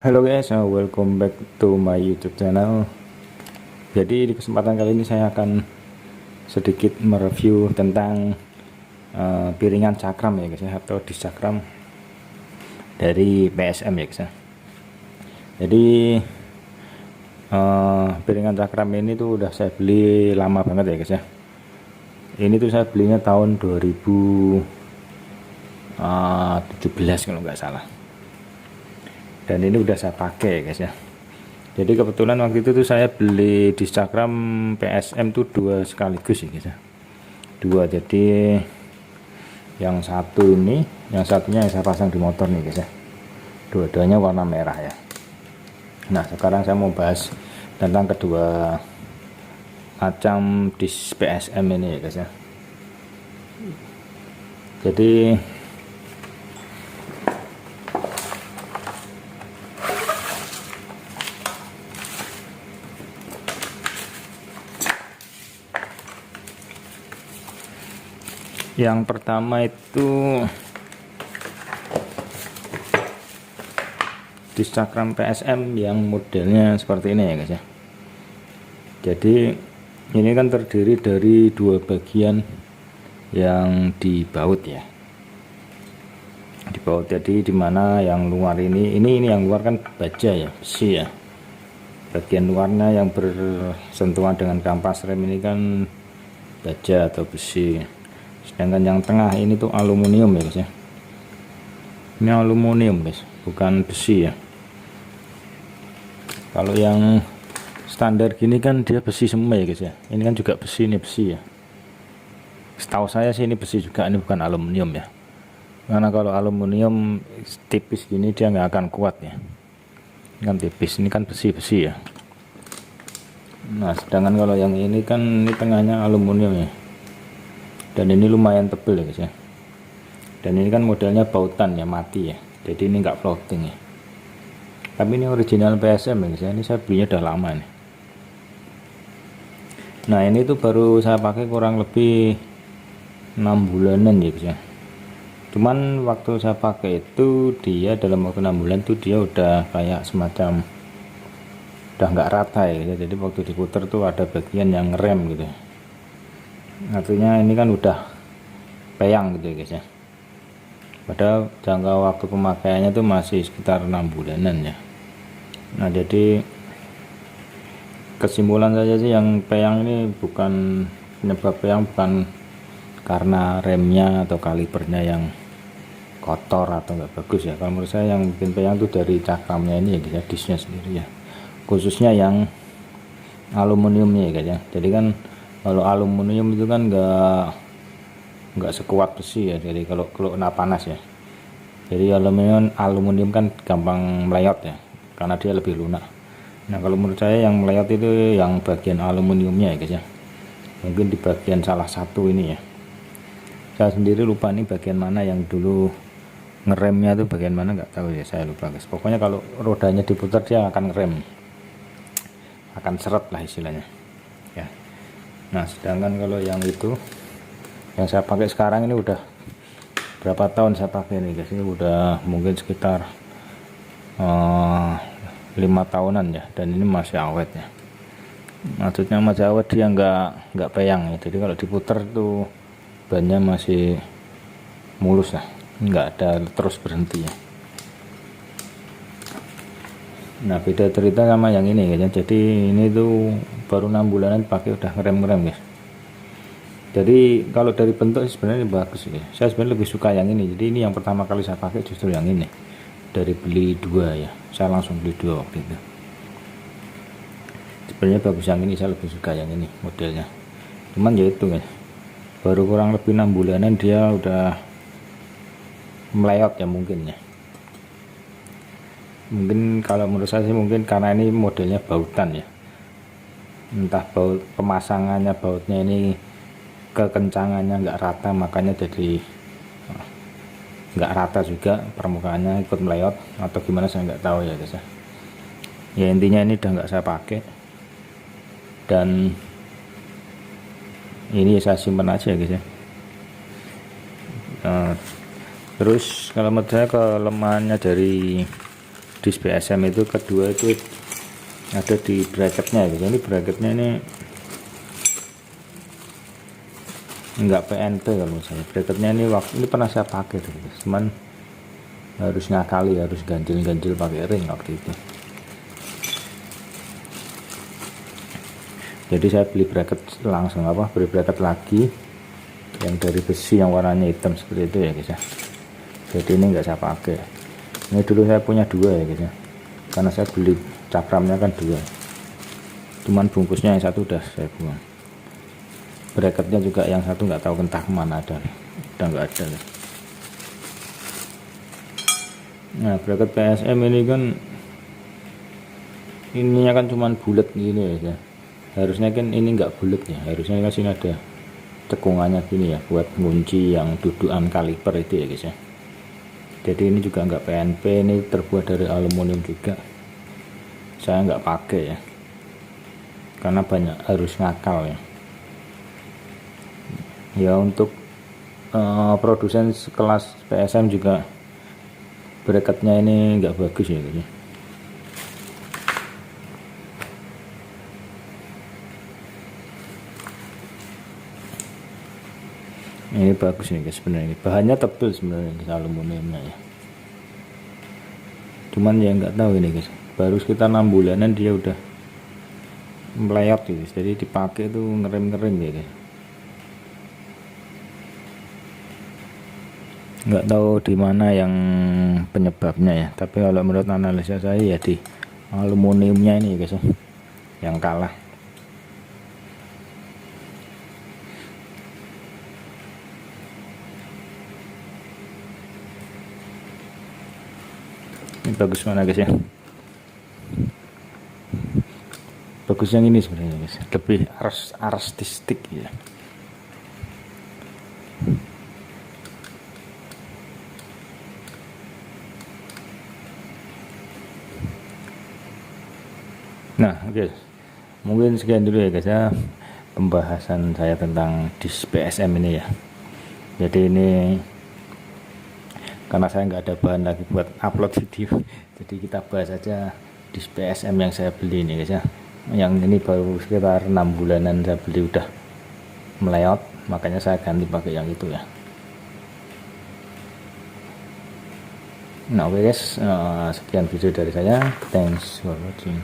Halo guys, welcome back to my YouTube channel. Jadi di kesempatan kali ini saya akan sedikit mereview tentang piringan cakram ya guys ya, atau disk cakram dari PSM ya guys ya. Jadi piringan cakram ini tuh udah saya beli lama banget ya guys ya. Ini tuh saya belinya tahun 2017 kalau nggak salah. Dan ini udah saya pakai guys ya. Jadi kebetulan waktu itu tuh saya beli disk cakram PSM tuh 2 sekaligus ya guys ya. 2, jadi yang satu ini, yang satunya yang saya pasang di motor nih guys ya. Dua-duanya warna merah ya. Nah sekarang saya mau bahas tentang kedua macam disk PSM ini ya guys ya. Jadi yang pertama itu disk cakram PSM yang modelnya seperti ini ya guys ya. Jadi ini kan terdiri dari 2 bagian yang dibaut ya. Dibaut, jadi dimana yang luar ini yang luar kan baja ya, besi ya. Bagian luarnya yang bersentuhan dengan kampas rem ini kan baja atau besi. Sedangkan yang tengah ini tuh aluminium ya guys ya. Ini aluminium guys, bukan besi ya. Kalau yang standar gini kan dia besi semua ya guys ya. Ini kan juga besi, ini besi ya. Setahu saya sih ini besi juga, ini bukan aluminium ya. Karena kalau aluminium tipis gini dia nggak akan kuat ya. Ini kan tipis, ini kan besi-besi ya. Nah sedangkan kalau yang ini kan ini tengahnya aluminium ya. Dan ini lumayan tebel ya guys ya. Dan ini kan modelnya bautan ya, mati ya. Jadi ini enggak floating ya. Tapi ini original PSM ya guys ya. Ini saya belinya udah lama nih. Nah ini tuh baru saya pakai kurang lebih 6 bulanan ya guys ya. Cuman waktu saya pakai itu dia dalam waktu 6 bulan tuh dia udah kayak semacam udah nggak rata ya guys ya. Jadi waktu diputer tuh ada bagian yang ngerem gitu ya. Artinya ini kan udah peyang gitu ya guys ya. Padahal jangka waktu pemakaiannya tuh masih sekitar 6 bulanan ya. Nah jadi kesimpulan saja sih yang peyang ini bukan penyebab peyang bukan karena remnya atau kalipernya yang kotor atau enggak bagus ya. Kalau menurut saya yang bikin peyang tuh dari cakramnya ini ya guys ya, disknya sendiri ya. Khususnya yang aluminiumnya ya guys ya. Jadi kan kalau aluminium itu kan nggak sekuat besi ya. Jadi kalau kena panas ya. Jadi aluminium kan gampang melayot ya, karena dia lebih lunak. Nah kalau menurut saya yang melayot itu yang bagian aluminiumnya ya guys ya. Mungkin di bagian salah satu ini ya. Saya sendiri lupa nih bagian mana yang dulu ngeremnya tuh bagian mana, nggak tahu ya, saya lupa guys. Pokoknya kalau rodanya diputar dia akan ngerem, akan seret lah istilahnya ya. Nah sedangkan kalau yang itu yang saya pakai sekarang ini udah berapa tahun saya pakai nih guys, ini udah mungkin sekitar 5 tahunan ya. Dan ini masih awet ya, maksudnya masih awet, dia nggak peyang ya. Jadi kalau diputer tuh bannya masih mulus lah, nggak ada terus berhenti ya. Nah beda cerita sama yang ini guys. Jadi ini tuh baru 6 bulanan pakai udah ngerem guys. Jadi kalau dari bentuk sebenarnya bagus ya. Saya sebenarnya lebih suka yang ini. Jadi ini yang pertama kali saya pakai justru yang ini. Dari beli 2 ya, saya langsung beli 2 waktu itu. Sebenarnya bagus yang ini, saya lebih suka yang ini modelnya. Cuman ya itu guys, baru kurang lebih 6 bulanan dia udah melayot ya mungkin ya. Mungkin kalau menurut saya sih mungkin karena ini modelnya bautan ya. Entah baut pemasangannya, bautnya ini kekencangannya nggak rata, makanya jadi nggak rata juga permukaannya, ikut melayot atau gimana saya nggak tahu ya guys ya. Ya intinya ini udah nggak saya pakai dan ini saya simpan aja guys ya. Terus kalau menurut saya kelemahannya dari disk PSM itu kedua itu ada di bracketnya gitu. Ini bracketnya ini enggak PNP kalau saya. Bracketnya ini waktu ini pernah saya pakai gitu. Cuman harus ngakali, harus ganjil-ganjil pakai ring waktu itu. Jadi saya beli bracket langsung beli bracket lagi yang dari besi yang warnanya hitam seperti itu ya guys ya. Jadi ini enggak saya pakai. Ini dulu saya punya dua ya guys ya. Karena saya beli cakramnya kan dua. Cuman bungkusnya yang satu udah saya buang. Bracketnya juga yang satu nggak tahu entah kemana ada, udah nggak ada. Nah bracket PSM ini kan ininya kan cuman bulat gini ya, harusnya kan ini nggak bulat ya, harusnya kan sini ada cekungannya gini ya buat ngunci yang dudukan kaliper itu ya guys ya. Jadi ini juga nggak PNP, ini terbuat dari aluminium juga. Saya nggak pakai ya karena banyak harus ngakal ya. Ya untuk produsen kelas PSM juga bracketnya ini enggak bagus ya guys. Ini bagus nih guys sebenarnya, bahannya tebal sebenarnya guys, aluminiumnya ya. Cuman ya nggak tahu ini guys, baru sekitar 6 bulanan dia udah melayat guys, jadi dipakai tuh ngerem-ngerem ya guys. Nggak tahu di mana yang penyebabnya ya, tapi kalau menurut analisa saya ya di aluminiumnya ini guys ya, yang kalah. Ini bagus mana guys ya, bagus yang ini sebenarnya guys, lebih artistik ya. Nah oke, mungkin sekian dulu ya guys ya pembahasan saya tentang disk PSM ini ya. Jadi ini karena saya nggak ada bahan lagi buat upload video, jadi kita bahas aja disk PSM yang saya beli ini guys ya. Yang ini baru sekitar 6 bulanan saya beli, udah meleot, makanya saya ganti pakai yang itu ya. Nah oke guys, sekian video dari saya, thanks for watching.